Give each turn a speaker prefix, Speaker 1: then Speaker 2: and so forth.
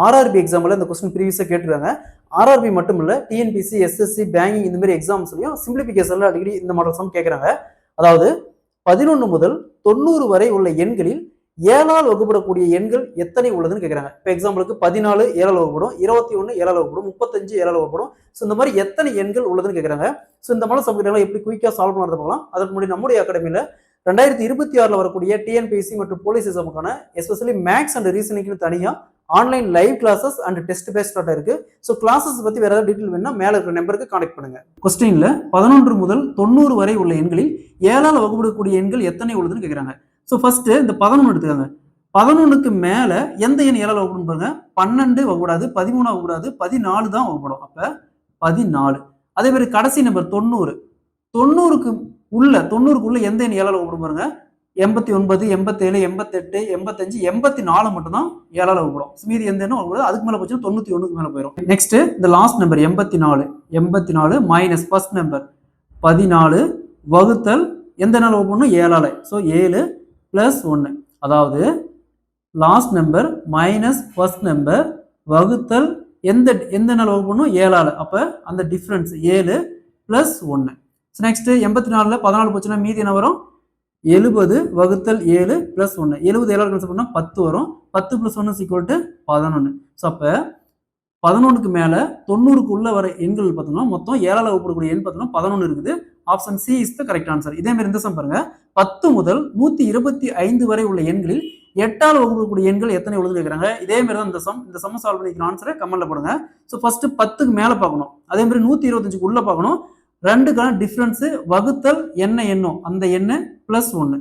Speaker 1: RRB எக்ஸாம்ல இந்த question ப்ரீவியஸா கேட்டிருக்காங்க. ஆர்ஆர்பி மட்டும் இல்ல, டிஎன்பிசி, எஸ்எஸ்சி, பேங்கிங் இந்த மாதிரி எக்ஸாம்ஸ்லயும் சிம்பிளிபிகேஷன்ல அடிக்கடி இந்த மாடல் சம் கேட்கறாங்க. அதாவது 11 முதல் 90 வரை உள்ள எண்களில் 7ஆல் வகுப்படக்கூடிய எண்கள் எத்தனை உள்ளதுன்னு கேட்கறாங்க. இப்போ எக்ஸாம்பிளுக்கு 14 7ஆல் வகுப்படும், 21 7ஆல் வகுப்படும், 35 7ஆல் வகுப்படும். ஸோ இந்த மாதிரி எத்தனை எண்கள் உள்ளதுன்னு கேட்கறாங்க. ஸோ இந்த மாதிரி சம் எப்படி குயிக்கா சால்வ் பண்ணுறது பார்க்கலாம். அதற்கு முன்னாடி நம்முடைய அகாடமியில 2026 வரக்கூடிய டிஎன்பிஎஸ்சி மற்றும் போலீஸ் எக்ஸாமுக்கான எஸ்பெஷலி மேக்ஸ் அண்ட் ரீசனிங்னு தனியா online live classes and test based இருக்கு. ஸோ கிளாஸஸ் பத்தி வேற ஏதாவது டீட்டெயில் வேணும்னா மேல இருக்கிற நம்பருக்கு கான்டெக்ட் பண்ணுங்க. கொஸ்டின்ல 11 முதல் 90 வரை உள்ள எண்களில் 7ஆல் வகுப்படக்கூடிய எண்கள் எத்தனை உள்ளதுன்னு கேட்கறாங்க. ஸோ ஃபர்ஸ்ட் இந்த 11 எடுத்துக்காங்க. 11க்கு மேல எந்த எண் 7ஆல் வகுப்படும் பாருங்க. 12 வகுப்படாது, 13 வகுப்படாது, 14 தான் வகுப்படும். அப்ப 14. அதே மாதிரி கடைசி நம்பர் 90. 90க்கு உள்ள எந்த எண் 7ஆல் வகுப்படும் பாருங்க. 89, 87, 88, 85, 84 மட்டும் தான் 7ஆல் வகுப்படும். மீதி எந்த எண்ணும் வகுப்படாது. அதுக்கு மேல போச்சுன்னா 91க்கு மேல போயிடும். நெக்ஸ்ட் இந்த last number 84 minus first number 14 வகுத்தல் எந்த நாள் வகுப்படும் 7ஆல். So 7 plus 1. அதாவது last number minus first number வகுத்தல் எந்த நாள் வகுப்படும் 7ஆல். அப்ப அந்த டிஃபரன்ஸ் 7 பிளஸ் 1. நெக்ஸ்ட் 84ல 14 போச்சுன்னா மீதி என்ன வரும்? 70 வகுத்தல் 7 பிளஸ் 1. 70 7ஆல் கேன்சல் பண்ணா 10 வரும். 10 பிளஸ் 1 ஈக்குவல் டு 11. ஸோ அப்ப 11க்கு மேல 90க்கு உள்ள வர எண்கள் பார்த்தோம்னா மொத்தம் 7ஆல் வகுப்படக்கூடிய எண் பார்த்தோம்னா 11 இருக்குது. Option C is the correct answer. இதே மாதிரி இந்த சம் பாருங்க. 10 முதல் 125 வரை உள்ள எண்களில் 8ஆல் வகுப்படக்கூடிய எண்கள் எத்தனை உள்ளதுன்னு கேட்கறாங்க. இதே மாதிரி தான் இந்த சம் சால்வ் பண்ணிக்கிற ஆன்சரை கமெண்ட்ல போடுங்க. ஸோ ஃபர்ஸ்ட் 10க்கு மேல பார்க்கணும். அதே மாதிரி 125க்கு உள்ள பார்க்கணும். ரெண்டுக்கான டிஃபரன்ஸ் வகுத்தல் என்ன எண்ணோ அந்த எண்ணு பிளஸ் 1.